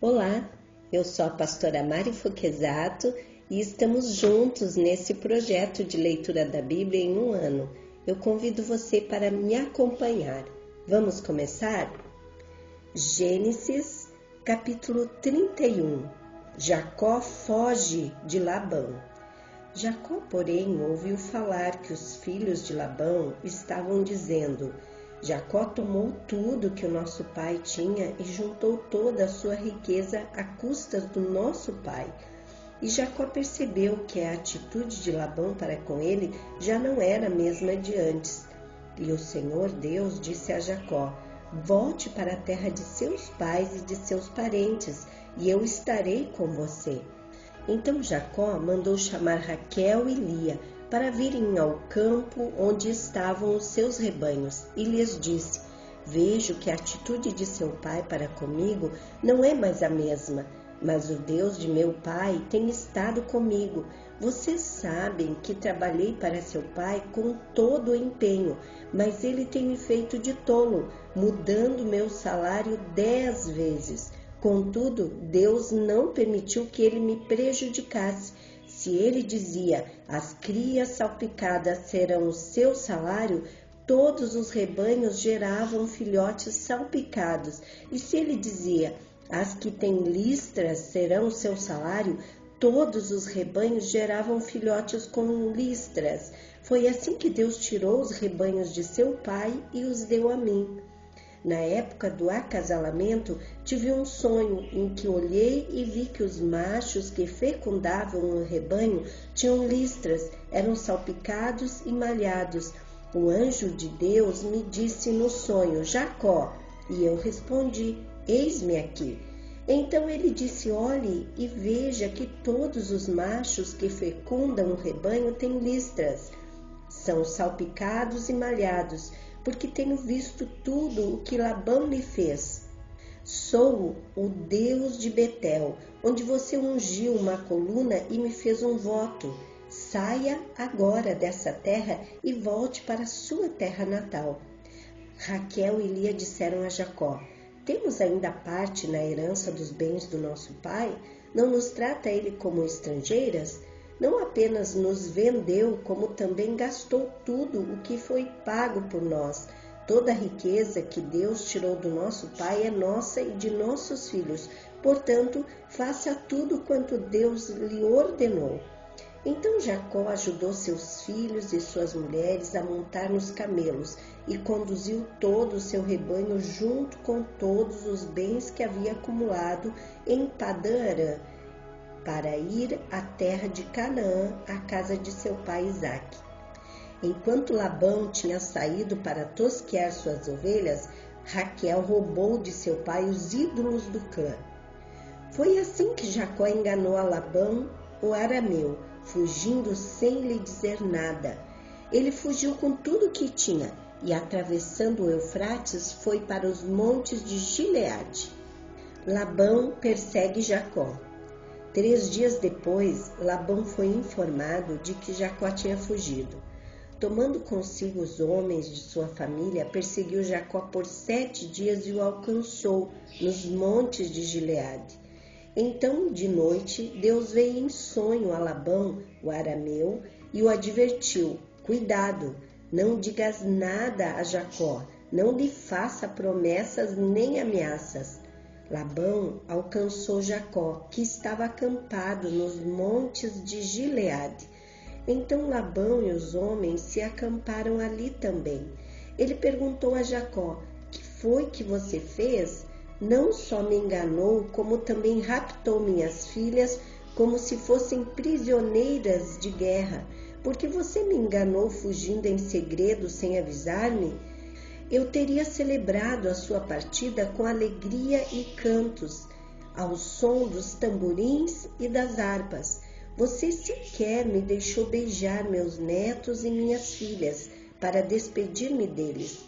Olá, eu sou a pastora Mari Foquesato e estamos juntos nesse projeto de leitura da Bíblia em um ano. Eu convido você para me acompanhar. Vamos começar? Gênesis, capítulo 31. Jacó foge de Labão. Jacó, porém, ouviu falar que os filhos de Labão estavam dizendo: Jacó tomou tudo que o nosso pai tinha e juntou toda a sua riqueza à custa do nosso pai. E Jacó percebeu que a atitude de Labão para com ele já não era a mesma de antes. E o Senhor Deus disse a Jacó: volte para a terra de seus pais e de seus parentes, e eu estarei com você. Então Jacó mandou chamar Raquel e Lia para virem ao campo onde estavam os seus rebanhos, e lhes disse: vejo que a atitude de seu pai para comigo não é mais a mesma, mas o Deus de meu pai tem estado comigo. Vocês sabem que trabalhei para seu pai com todo o empenho, mas ele tem me feito de tolo, mudando meu salário 10 vezes. Contudo, Deus não permitiu que ele me prejudicasse. Se ele dizia: as crias salpicadas serão o seu salário, todos os rebanhos geravam filhotes salpicados. E se ele dizia: as que têm listras serão o seu salário, todos os rebanhos geravam filhotes com listras. Foi assim que Deus tirou os rebanhos de seu pai e os deu a mim. Na época do acasalamento, tive um sonho em que olhei e vi que os machos que fecundavam o rebanho tinham listras, eram salpicados e malhados. O anjo de Deus me disse no sonho: Jacó. E eu respondi: eis-me aqui. Então ele disse: olhe e veja que todos os machos que fecundam o rebanho têm listras. São salpicados e malhados, porque tenho visto tudo o que Labão lhe fez. Sou o Deus de Betel, onde você ungiu uma coluna e me fez um voto. Saia agora dessa terra e volte para a sua terra natal. Raquel e Lia disseram a Jacó: temos ainda parte na herança dos bens do nosso pai? Não nos trata ele como estrangeiras? Não apenas nos vendeu, como também gastou tudo o que foi pago por nós. Toda a riqueza que Deus tirou do nosso pai é nossa e de nossos filhos. Portanto, faça tudo quanto Deus lhe ordenou. Então Jacó ajudou seus filhos e suas mulheres a montar nos camelos e conduziu todo o seu rebanho junto com todos os bens que havia acumulado em Padã-Arã, para ir à terra de Canaã, à casa de seu pai Isaque. Enquanto Labão tinha saído para tosquear suas ovelhas, Raquel roubou de seu pai os ídolos do clã. Foi assim que Jacó enganou a Labão, o arameu, fugindo sem lhe dizer nada. Ele fugiu com tudo o que tinha e, atravessando o Eufrates, foi para os montes de Gileade. Labão persegue Jacó. 3 dias depois, Labão foi informado de que Jacó tinha fugido. Tomando consigo os homens de sua família, perseguiu Jacó por 7 dias e o alcançou nos montes de Gileade. Então, de noite, Deus veio em sonho a Labão, o arameu, e o advertiu: cuidado, não digas nada a Jacó, não lhe faça promessas nem ameaças. Labão alcançou Jacó, que estava acampado nos montes de Gileade. Então Labão e os homens se acamparam ali também. Ele perguntou a Jacó: que foi que você fez? Não só me enganou, como também raptou minhas filhas como se fossem prisioneiras de guerra. Porque você me enganou fugindo em segredo sem avisar-me? Eu teria celebrado a sua partida com alegria e cantos, ao som dos tamborins e das harpas. Você sequer me deixou beijar meus netos e minhas filhas para despedir-me deles.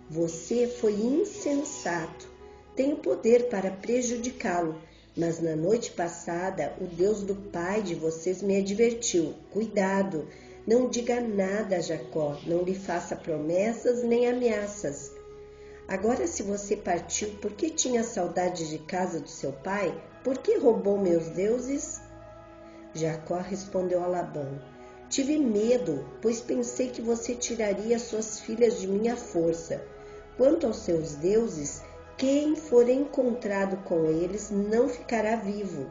Você foi insensato. Tenho poder para prejudicá-lo, mas na noite passada o Deus do pai de vocês me advertiu: cuidado! Não diga nada a Jacó, não lhe faça promessas nem ameaças. Agora, se você partiu porque tinha saudade de casa do seu pai, por que roubou meus deuses? Jacó respondeu a Labão: tive medo, pois pensei que você tiraria suas filhas de minha força. Quanto aos seus deuses, quem for encontrado com eles não ficará vivo.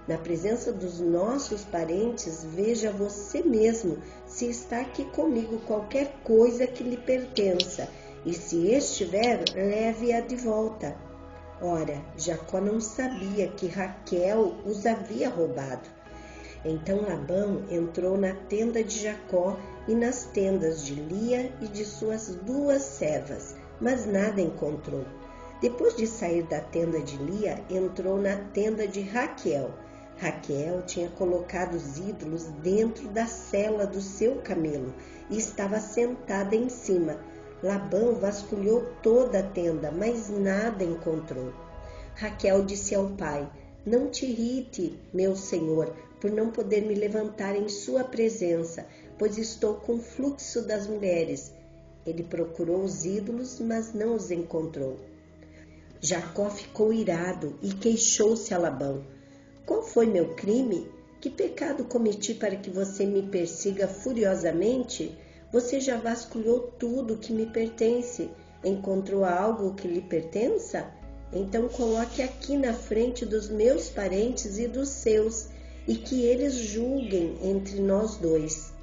Na presença dos nossos parentes, veja você mesmo se está aqui comigo qualquer coisa que lhe pertença, e se estiver, leve-a de volta. Ora, Jacó não sabia que Raquel os havia roubado. Então Labão entrou na tenda de Jacó e nas tendas de Lia e de suas 2 servas, mas nada encontrou. Depois de sair da tenda de Lia, entrou na tenda de Raquel. Raquel tinha colocado os ídolos dentro da sela do seu camelo e estava sentada em cima. Labão vasculhou toda a tenda, mas nada encontrou. Raquel disse ao pai: não te irrite, meu senhor, por não poder me levantar em sua presença, pois estou com o fluxo das mulheres. Ele procurou os ídolos, mas não os encontrou. Jacó ficou irado e queixou-se a Labão: qual foi meu crime? Que pecado cometi para que você me persiga furiosamente? Você já vasculhou tudo que me pertence. Encontrou algo que lhe pertença? Então coloque aqui na frente dos meus parentes e dos seus, e que eles julguem entre nós 2.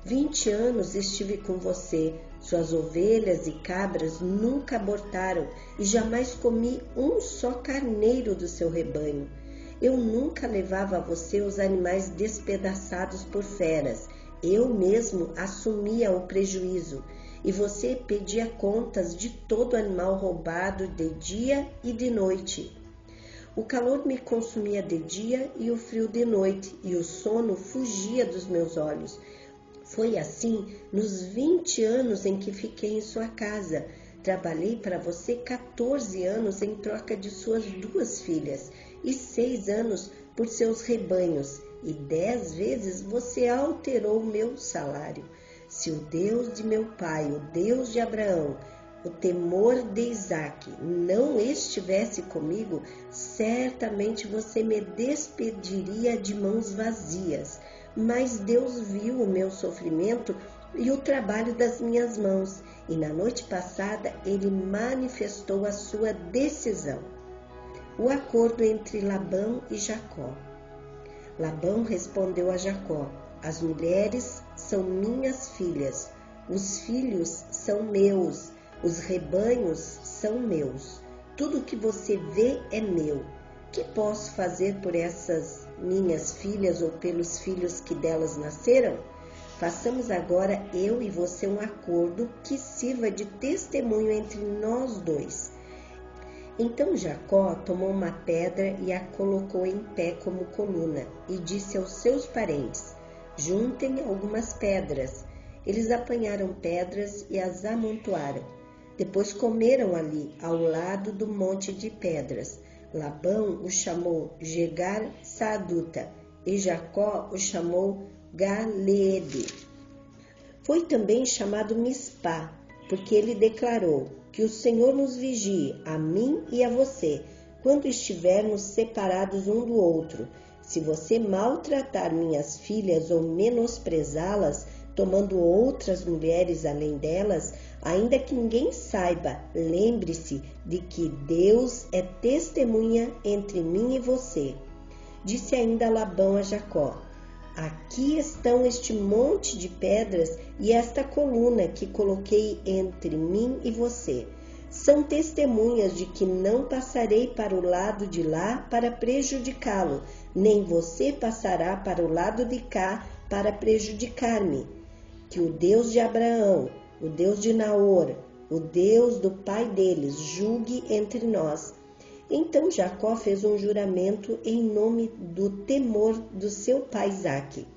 20 anos estive com você, suas ovelhas e cabras nunca abortaram, e jamais comi um só carneiro do seu rebanho. Eu nunca levava a você os animais despedaçados por feras, eu mesmo assumia o prejuízo, e você pedia contas de todo animal roubado de dia e de noite. O calor me consumia de dia e o frio de noite, e o sono fugia dos meus olhos. Foi assim nos 20 anos em que fiquei em sua casa. Trabalhei para você 14 anos em troca de suas 2 filhas, e 6 anos por seus rebanhos, e 10 vezes você alterou o meu salário. Se o Deus de meu pai, o Deus de Abraão, o temor de Isaque, não estivesse comigo, certamente você me despediria de mãos vazias. Mas Deus viu o meu sofrimento e o trabalho das minhas mãos, e na noite passada ele manifestou a sua decisão. O acordo entre Labão e Jacó. Labão respondeu a Jacó: as mulheres são minhas filhas, os filhos são meus, os rebanhos são meus. Tudo que você vê é meu. Que posso fazer por essas minhas filhas ou pelos filhos que delas nasceram? Façamos agora eu e você um acordo que sirva de testemunho entre nós 2. Então Jacó tomou uma pedra e a colocou em pé como coluna, e disse aos seus parentes: juntem algumas pedras. Eles apanharam pedras e as amontoaram. Depois comeram ali, ao lado do monte de pedras. Labão o chamou Jegar Saaduta, e Jacó o chamou Galeede. Foi também chamado Mispá, porque ele declarou: que o Senhor nos vigie, a mim e a você, quando estivermos separados um do outro. Se você maltratar minhas filhas ou menosprezá-las, tomando outras mulheres além delas, ainda que ninguém saiba, lembre-se de que Deus é testemunha entre mim e você. Disse ainda Labão a Jacó: aqui estão este monte de pedras e esta coluna que coloquei entre mim e você. São testemunhas de que não passarei para o lado de lá para prejudicá-lo, nem você passará para o lado de cá para prejudicar-me. Que o Deus de Abraão, o Deus de Naor, o Deus do pai deles, julgue entre nós. Então Jacó fez um juramento em nome do temor do seu pai Isaque.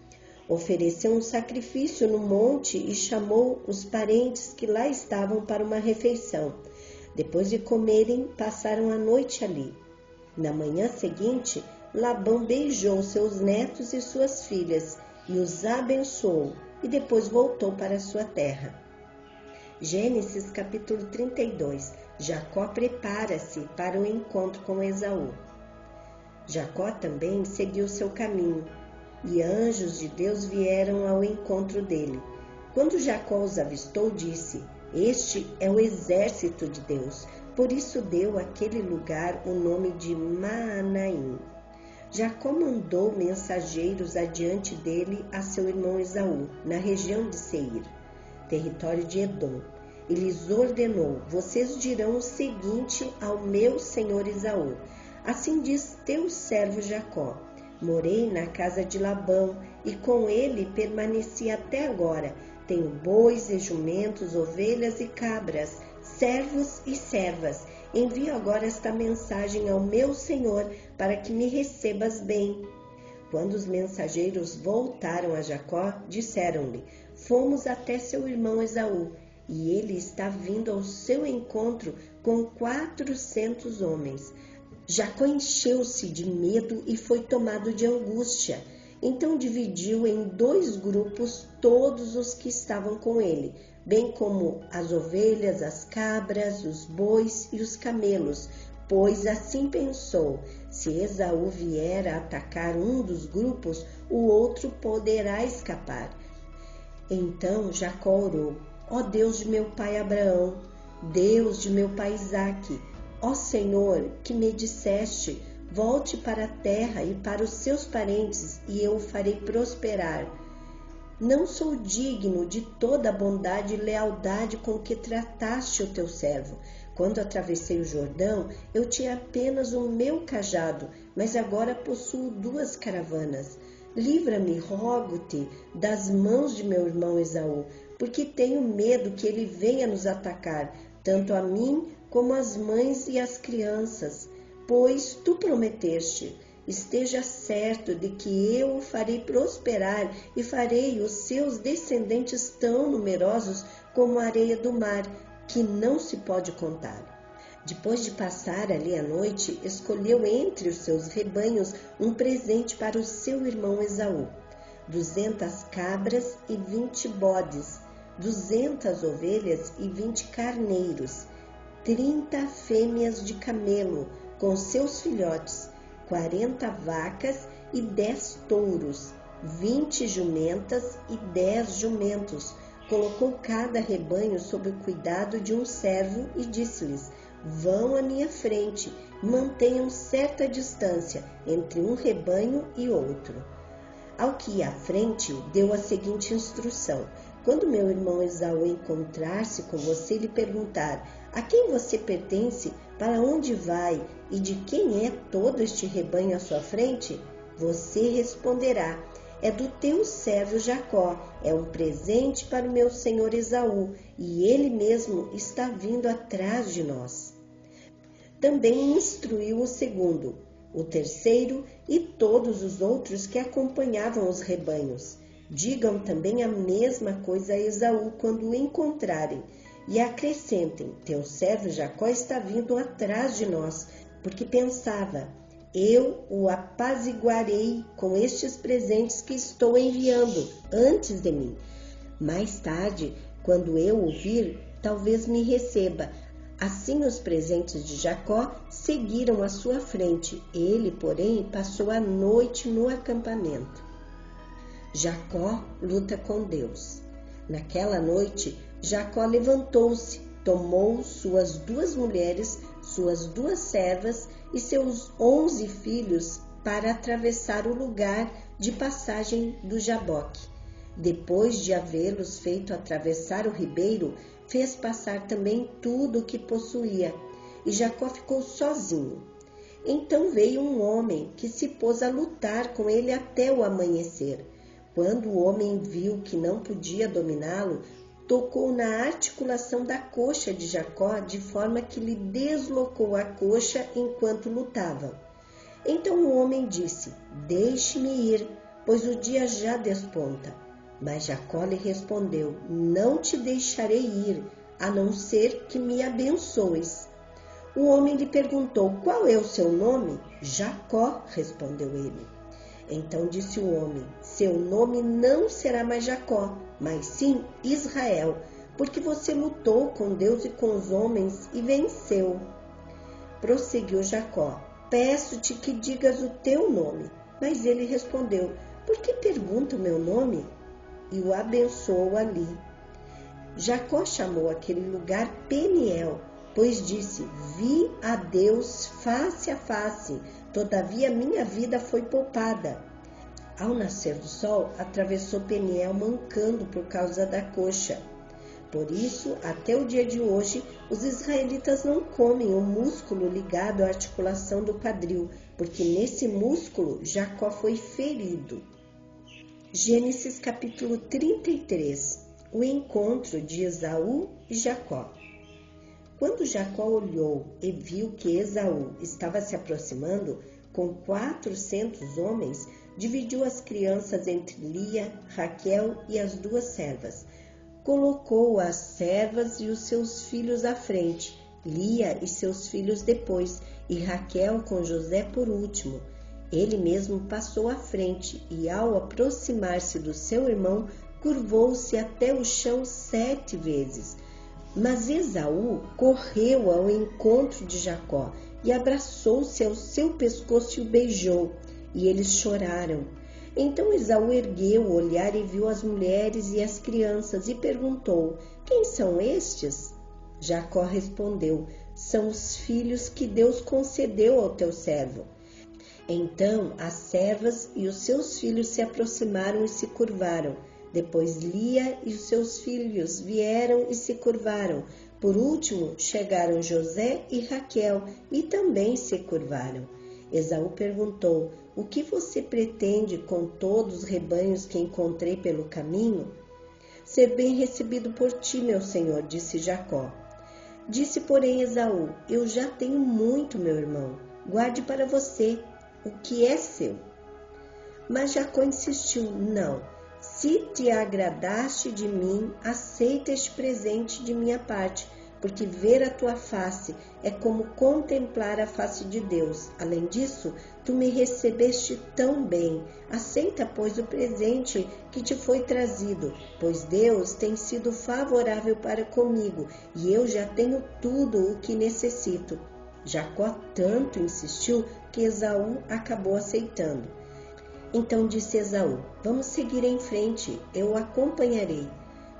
Ofereceu um sacrifício no monte e chamou os parentes que lá estavam para uma refeição. Depois de comerem, passaram a noite ali. Na manhã seguinte, Labão beijou seus netos e suas filhas e os abençoou, e depois voltou para sua terra. Gênesis capítulo 32. Jacó prepara-se para o encontro com Esaú. Jacó também seguiu seu caminho, e anjos de Deus vieram ao encontro dele. Quando Jacó os avistou, disse: Este é o exército de Deus. Por isso deu àquele lugar o nome de Maanaim. Jacó mandou mensageiros adiante dele a seu irmão Esaú, na região de Seir, território de Edom, e lhes ordenou: Vocês dirão o seguinte ao meu senhor Esaú: Assim diz teu servo Jacó: Morei na casa de Labão, e com ele permaneci até agora. Tenho bois e jumentos, ovelhas e cabras, servos e servas. Envio agora esta mensagem ao meu senhor, para que me recebas bem. Quando os mensageiros voltaram a Jacó, disseram-lhe: Fomos até seu irmão Esaú, e ele está vindo ao seu encontro com 400 homens. Jacó encheu-se de medo e foi tomado de angústia. Então dividiu em 2 grupos todos os que estavam com ele, bem como as ovelhas, as cabras, os bois e os camelos, pois assim pensou: se Esaú vier a atacar um dos grupos, o outro poderá escapar. Então Jacó orou: Ó Deus de meu pai Abraão, Deus de meu pai Isaque, ó Senhor, que me disseste: volte para a terra e para os seus parentes, e eu o farei prosperar. Não sou digno de toda a bondade e lealdade com que trataste o teu servo. Quando atravessei o Jordão, eu tinha apenas o meu cajado, mas agora possuo 2 caravanas. Livra-me, rogo-te, das mãos de meu irmão Esaú, porque tenho medo que ele venha nos atacar, tanto a mim como as mães e as crianças. Pois tu prometeste: esteja certo de que eu o farei prosperar e farei os seus descendentes tão numerosos como a areia do mar, que não se pode contar. Depois de passar ali a noite, escolheu entre os seus rebanhos um presente para o seu irmão Esaú: 200 cabras e 20 bodes, 200 ovelhas e 20 carneiros, 30 fêmeas de camelo com seus filhotes, 40 vacas e 10 touros, 20 jumentas e 10 jumentos. Colocou cada rebanho sob o cuidado de um servo e disse-lhes: Vão à minha frente, mantenham certa distância entre um rebanho e outro. Ao que ia à frente, deu a seguinte instrução: Quando meu irmão Esaú encontrar-se com você e lhe perguntar: A quem você pertence, para onde vai e de quem é todo este rebanho à sua frente? Você responderá: É do teu servo Jacó, é um presente para o meu senhor Esaú, e ele mesmo está vindo atrás de nós. Também instruiu o segundo, o terceiro e todos os outros que acompanhavam os rebanhos: Digam também a mesma coisa a Esaú quando o encontrarem, e acrescentem: Teu servo Jacó está vindo atrás de nós, porque pensava: eu o apaziguarei com estes presentes que estou enviando antes de mim. Mais tarde, quando eu o vir, talvez me receba. Assim os presentes de Jacó seguiram à sua frente. Ele, porém, passou a noite no acampamento. Jacó luta com Deus. Naquela noite, Jacó levantou-se, tomou suas 2 mulheres, suas 2 servas e seus 11 filhos para atravessar o lugar de passagem do Jaboque. Depois de havê-los feito atravessar o ribeiro, fez passar também tudo o que possuía, e Jacó ficou sozinho. Então veio um homem que se pôs a lutar com ele até o amanhecer. Quando o homem viu que não podia dominá-lo, tocou na articulação da coxa de Jacó, de forma que lhe deslocou a coxa enquanto lutavam. Então o homem disse: Deixe-me ir, pois o dia já desponta. Mas Jacó lhe respondeu: Não te deixarei ir, a não ser que me abençoes. O homem lhe perguntou: Qual é o seu nome? Jacó, respondeu ele. Então disse o homem: Seu nome não será mais Jacó, mas sim Israel, porque você lutou com Deus e com os homens e venceu. Prosseguiu Jacó: peço-te que digas o teu nome. Mas ele respondeu: por que pergunta o meu nome? E o abençoou ali. Jacó chamou aquele lugar Peniel, pois disse: vi a Deus face a face, todavia minha vida foi poupada. Ao nascer do sol, atravessou Peniel mancando por causa da coxa. Por isso, até o dia de hoje, os israelitas não comem o músculo ligado à articulação do quadril, porque nesse músculo Jacó foi ferido. Gênesis capítulo 33. O encontro de Esaú e Jacó. Quando Jacó olhou e viu que Esaú estava se aproximando com 400 homens, dividiu as crianças entre Lia, Raquel e as 2 servas. Colocou as servas e os seus filhos à frente, Lia e seus filhos depois, e Raquel com José por último. Ele mesmo passou à frente e, ao aproximar-se do seu irmão, curvou-se até o chão 7 vezes. Mas Esaú correu ao encontro de Jacó e abraçou-se ao seu pescoço e o beijou, e eles choraram. Então Esaú ergueu o olhar e viu as mulheres e as crianças e perguntou: quem são estes? Jacó respondeu: são os filhos que Deus concedeu ao teu servo. Então as servas e os seus filhos se aproximaram e se curvaram. Depois Lia e os seus filhos vieram e se curvaram. Por último chegaram José e Raquel e também se curvaram. Esaú perguntou: o que você pretende com todos os rebanhos que encontrei pelo caminho? Ser bem recebido por ti, meu senhor, disse Jacó. Disse, porém, Esaú: eu já tenho muito, meu irmão. Guarde para você o que é seu. Mas Jacó insistiu: não. Se te agradaste de mim, aceita este presente de minha parte, porque ver a tua face é como contemplar a face de Deus. Além disso, tu me recebeste tão bem. Aceita, pois, o presente que te foi trazido, pois Deus tem sido favorável para comigo, e eu já tenho tudo o que necessito. Jacó tanto insistiu que Esaú acabou aceitando. Então disse Esaú: vamos seguir em frente, eu o acompanharei.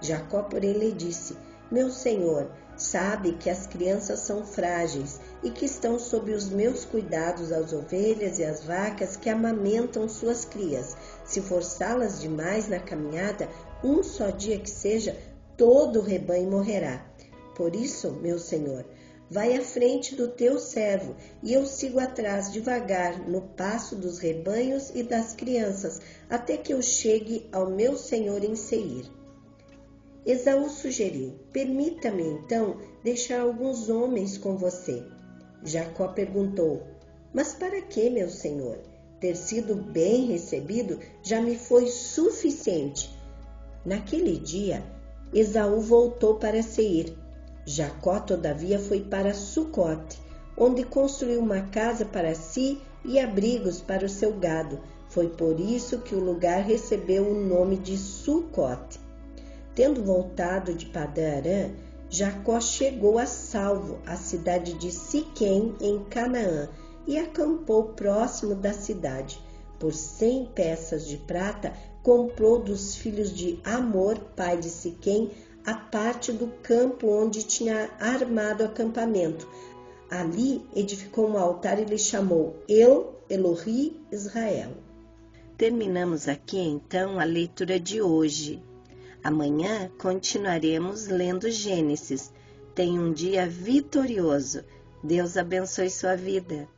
Jacó, porém, lhe disse: meu senhor, sabe que as crianças são frágeis e que estão sob os meus cuidados as ovelhas e as vacas que amamentam suas crias. Se forçá-las demais na caminhada, um só dia que seja, todo o rebanho morrerá. Por isso, meu senhor, vai à frente do teu servo, e eu sigo atrás devagar no passo dos rebanhos e das crianças, até que eu chegue ao meu senhor em Seir. Esaú sugeriu: permita-me então deixar alguns homens com você. Jacó perguntou: mas para que, meu senhor? Ter sido bem recebido já me foi suficiente. Naquele dia, Esaú voltou para Seir. Jacó, todavia, foi para Sucote, onde construiu uma casa para si e abrigos para o seu gado. Foi por isso que o lugar recebeu o nome de Sucote. Tendo voltado de Padã-Arã, Jacó chegou a salvo à cidade de Siquém, em Canaã, e acampou próximo da cidade. Por 100 peças de prata, comprou dos filhos de Amor, pai de Siquém, a parte do campo onde tinha armado acampamento. Ali edificou um altar e lhe chamou El Elohi Israel. Terminamos aqui então a leitura de hoje. Amanhã continuaremos lendo Gênesis. Tenha um dia vitorioso. Deus abençoe sua vida.